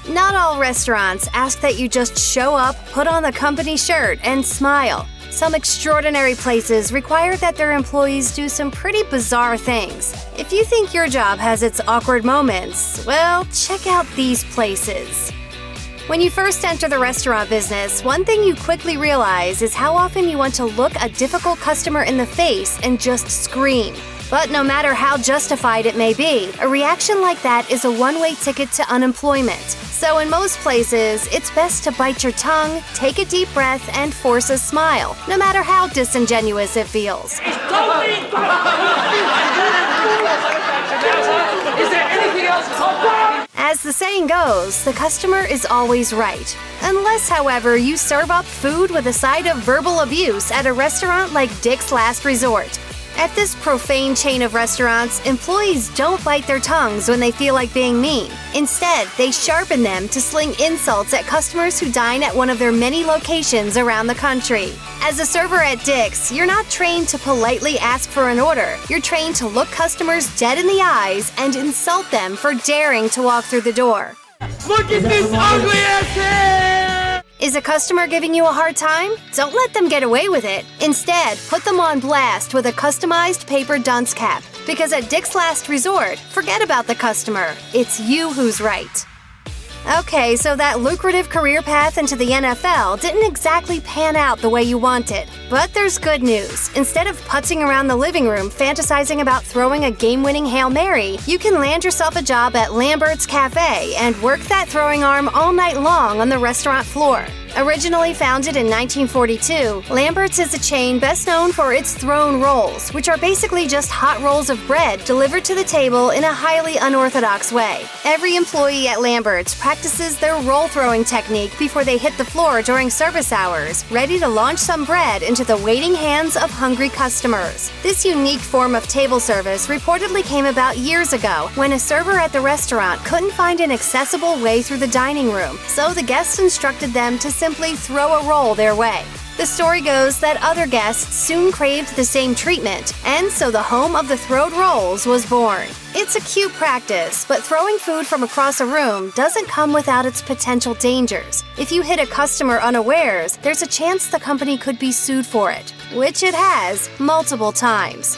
Not all restaurants ask that you just show up, put on the company shirt, and smile. Some extraordinary places require that their employees do some pretty bizarre things. If you think your job has its awkward moments, well, check out these places. When you first enter the restaurant business, one thing you quickly realize is how often you want to look a difficult customer in the face and just scream. But no matter how justified it may be, a reaction like that is a one-way ticket to unemployment. So in most places, it's best to bite your tongue, take a deep breath, and force a smile, no matter how disingenuous it feels. Is there anything else to talk about? As the saying goes, the customer is always right. Unless, however, you serve up food with a side of verbal abuse at a restaurant like Dick's Last Resort. At this profane chain of restaurants, employees don't bite their tongues when they feel like being mean. Instead, they sharpen them to sling insults at customers who dine at one of their many locations around the country. As a server at Dick's, you're not trained to politely ask for an order. You're trained to look customers dead in the eyes and insult them for daring to walk through the door. Look at this ugly ass head! Is a customer giving you a hard time? Don't let them get away with it. Instead, put them on blast with a customized paper dunce cap. Because at Dick's Last Resort, forget about the customer. It's you who's right. Okay, so that lucrative career path into the NFL didn't exactly pan out the way you wanted. But there's good news. Instead of putzing around the living room fantasizing about throwing a game-winning Hail Mary, you can land yourself a job at Lambert's Cafe and work that throwing arm all night long on the restaurant floor. Originally founded in 1942, Lambert's is a chain best known for its thrown rolls, which are basically just hot rolls of bread delivered to the table in a highly unorthodox way. Every employee at Lambert's practices their roll-throwing technique before they hit the floor during service hours, ready to launch some bread into the waiting hands of hungry customers. This unique form of table service reportedly came about years ago when a server at the restaurant couldn't find an accessible way through the dining room, so the guests instructed them to simply throw a roll their way. The story goes that other guests soon craved the same treatment, and so the home of the throwed rolls was born. It's a cute practice, but throwing food from across a room doesn't come without its potential dangers. If you hit a customer unawares, there's a chance the company could be sued for it, which it has multiple times.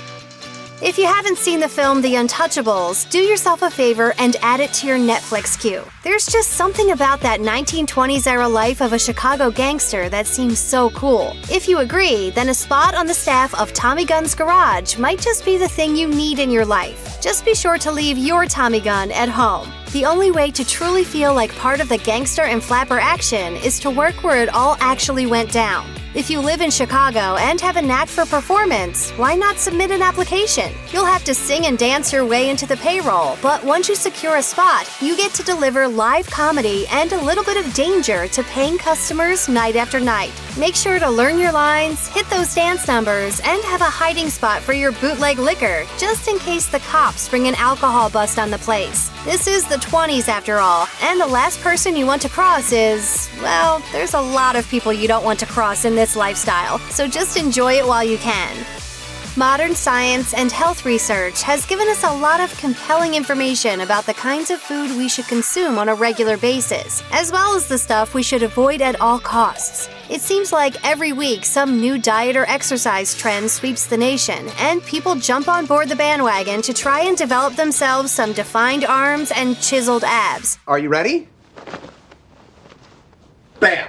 If you haven't seen the film The Untouchables, do yourself a favor and add it to your Netflix queue. There's just something about that 1920s-era life of a Chicago gangster that seems so cool. If you agree, then a spot on the staff of Tommy Gunn's Garage might just be the thing you need in your life. Just be sure to leave your Tommy gun at home. The only way to truly feel like part of the gangster and flapper action is to work where it all actually went down. If you live in Chicago and have a knack for performance, why not submit an application? You'll have to sing and dance your way into the payroll, but once you secure a spot, you get to deliver live comedy and a little bit of danger to paying customers night after night. Make sure to learn your lines, hit those dance numbers, and have a hiding spot for your bootleg liquor, just in case the cops bring an alcohol bust on the place. This is the 20s after all, and the last person you want to cross is, well, there's a lot of people you don't want to cross in this lifestyle, so just enjoy it while you can. Modern science and health research has given us a lot of compelling information about the kinds of food we should consume on a regular basis, as well as the stuff we should avoid at all costs. It seems like every week some new diet or exercise trend sweeps the nation, and people jump on board the bandwagon to try and develop themselves some defined arms and chiseled abs. Are you ready? Bam!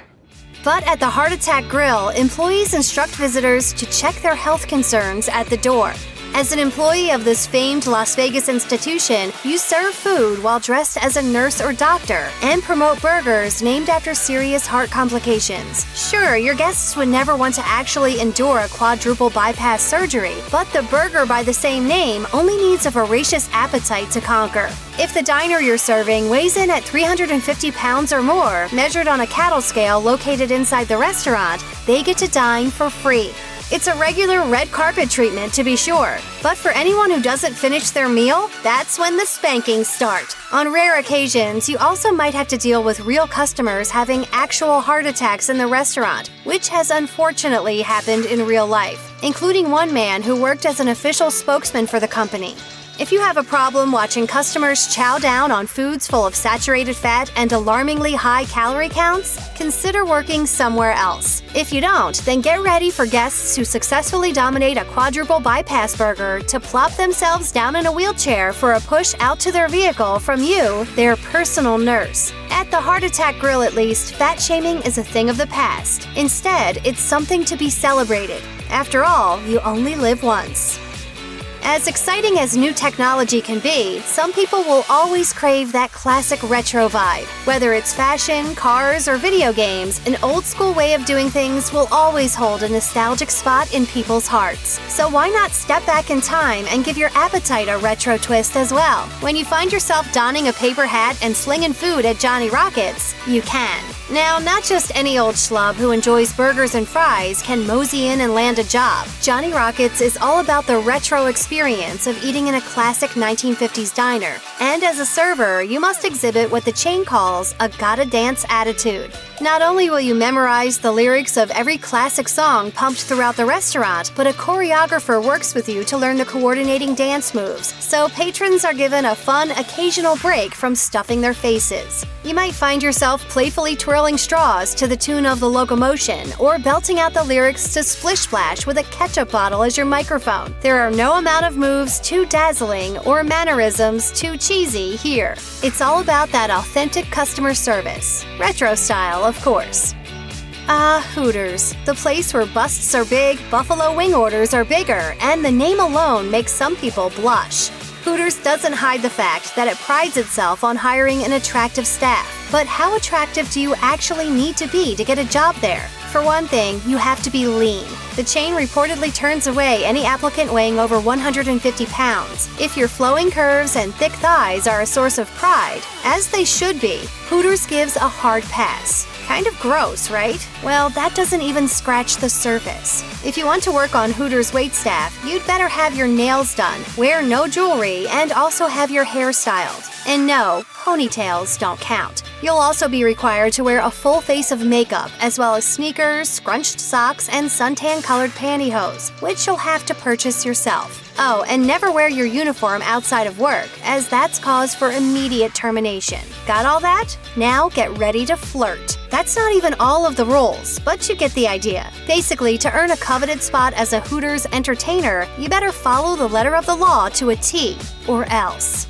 But at the Heart Attack Grill, employees instruct visitors to check their health concerns at the door. As an employee of this famed Las Vegas institution, you serve food while dressed as a nurse or doctor and promote burgers named after serious heart complications. Sure, your guests would never want to actually endure a quadruple bypass surgery, but the burger by the same name only needs a voracious appetite to conquer. If the diner you're serving weighs in at 350 pounds or more, measured on a cattle scale located inside the restaurant, they get to dine for free. It's a regular red carpet treatment, to be sure. But for anyone who doesn't finish their meal, that's when the spankings start. On rare occasions, you also might have to deal with real customers having actual heart attacks in the restaurant, which has unfortunately happened in real life, including one man who worked as an official spokesman for the company. If you have a problem watching customers chow down on foods full of saturated fat and alarmingly high calorie counts, consider working somewhere else. If you don't, then get ready for guests who successfully dominate a quadruple bypass burger to plop themselves down in a wheelchair for a push out to their vehicle from you, their personal nurse. At the Heart Attack Grill, at least, fat shaming is a thing of the past. Instead, it's something to be celebrated. After all, you only live once. As exciting as new technology can be, some people will always crave that classic retro vibe. Whether it's fashion, cars, or video games, an old-school way of doing things will always hold a nostalgic spot in people's hearts. So why not step back in time and give your appetite a retro twist as well? When you find yourself donning a paper hat and slinging food at Johnny Rockets, you can. Now, not just any old schlub who enjoys burgers and fries can mosey in and land a job. Johnny Rockets is all about the retro experience of eating in a classic 1950s diner. And as a server, you must exhibit what the chain calls a gotta dance attitude. Not only will you memorize the lyrics of every classic song pumped throughout the restaurant, but a choreographer works with you to learn the coordinating dance moves, so patrons are given a fun occasional break from stuffing their faces. You might find yourself playfully twirling straws to the tune of The Locomotion, or belting out the lyrics to Splish Splash with a ketchup bottle as your microphone. There are no amount of moves too dazzling or mannerisms too cheesy here. It's all about that authentic customer service. Retro style, of course. Hooters, the place where busts are big, buffalo wing orders are bigger, and the name alone makes some people blush. Hooters doesn't hide the fact that it prides itself on hiring an attractive staff. But how attractive do you actually need to be to get a job there? For one thing, you have to be lean. The chain reportedly turns away any applicant weighing over 150 pounds. If your flowing curves and thick thighs are a source of pride, as they should be, Hooters gives a hard pass. Kind of gross, right? Well, that doesn't even scratch the surface. If you want to work on Hooters waitstaff, you'd better have your nails done, wear no jewelry, and also have your hair styled. And no, ponytails don't count. You'll also be required to wear a full face of makeup, as well as sneakers, scrunched socks, and suntan-colored pantyhose, which you'll have to purchase yourself. Oh, and never wear your uniform outside of work, as that's cause for immediate termination. Got all that? Now get ready to flirt. That's not even all of the rules, but you get the idea. Basically, to earn a coveted spot as a Hooters entertainer, you better follow the letter of the law to a T, or else.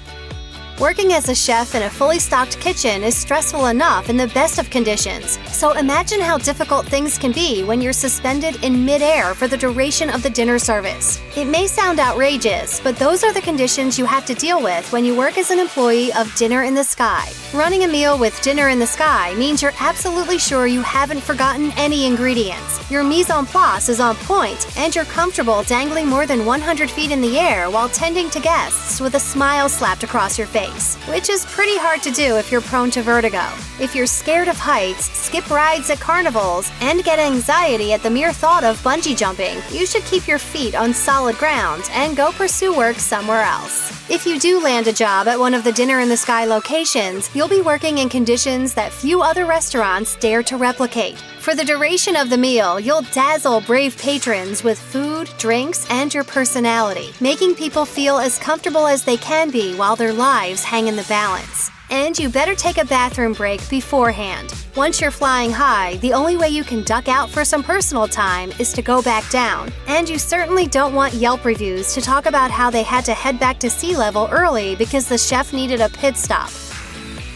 Working as a chef in a fully stocked kitchen is stressful enough in the best of conditions, so imagine how difficult things can be when you're suspended in midair for the duration of the dinner service. It may sound outrageous, but those are the conditions you have to deal with when you work as an employee of Dinner in the Sky. Running a meal with Dinner in the Sky means you're absolutely sure you haven't forgotten any ingredients. Your mise en place is on point, and you're comfortable dangling more than 100 feet in the air while tending to guests with a smile slapped across your face, which is pretty hard to do if you're prone to vertigo. If you're scared of heights, skip rides at carnivals, and get anxiety at the mere thought of bungee jumping, you should keep your feet on solid ground and go pursue work somewhere else. If you do land a job at one of the Dinner in the Sky locations, you'll be working in conditions that few other restaurants dare to replicate. For the duration of the meal, you'll dazzle brave patrons with food, drinks, and your personality, making people feel as comfortable as they can be while their lives hang in the balance. And you better take a bathroom break beforehand. Once you're flying high, the only way you can duck out for some personal time is to go back down. And you certainly don't want Yelp reviews to talk about how they had to head back to sea level early because the chef needed a pit stop.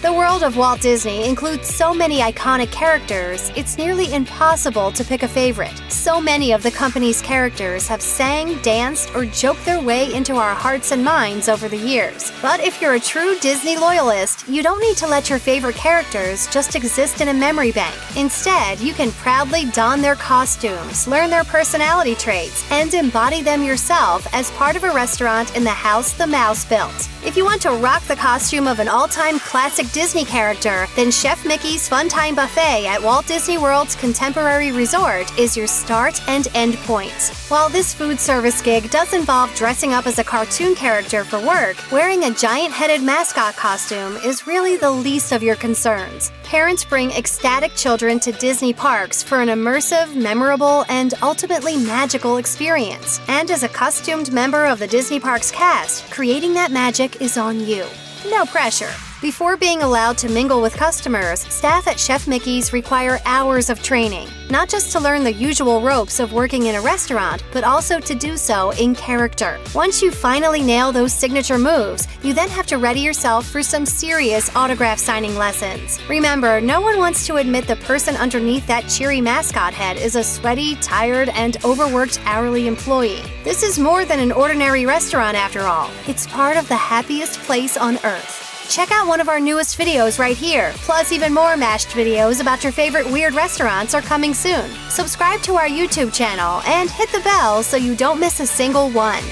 The world of Walt Disney includes so many iconic characters, it's nearly impossible to pick a favorite. So many of the company's characters have sang, danced, or joked their way into our hearts and minds over the years. But if you're a true Disney loyalist, you don't need to let your favorite characters just exist in a memory bank. Instead, you can proudly don their costumes, learn their personality traits, and embody them yourself as part of a restaurant in the house the mouse built. If you want to rock the costume of an all-time classic Disney character, then Chef Mickey's Fun Time Buffet at Walt Disney World's Contemporary Resort is your start and end point. While this food service gig does involve dressing up as a cartoon character for work, wearing a giant-headed mascot costume is really the least of your concerns. Parents bring ecstatic children to Disney parks for an immersive, memorable, and ultimately magical experience. And as a costumed member of the Disney Parks cast, creating that magic is on you. No pressure. Before being allowed to mingle with customers, staff at Chef Mickey's require hours of training, not just to learn the usual ropes of working in a restaurant, but also to do so in character. Once you finally nail those signature moves, you then have to ready yourself for some serious autograph signing lessons. Remember, no one wants to admit the person underneath that cheery mascot head is a sweaty, tired, and overworked hourly employee. This is more than an ordinary restaurant after all. It's part of the happiest place on earth. Check out one of our newest videos right here. Plus, even more mashed videos about your favorite weird restaurants are coming soon. Subscribe to our YouTube channel and hit the bell so you don't miss a single one.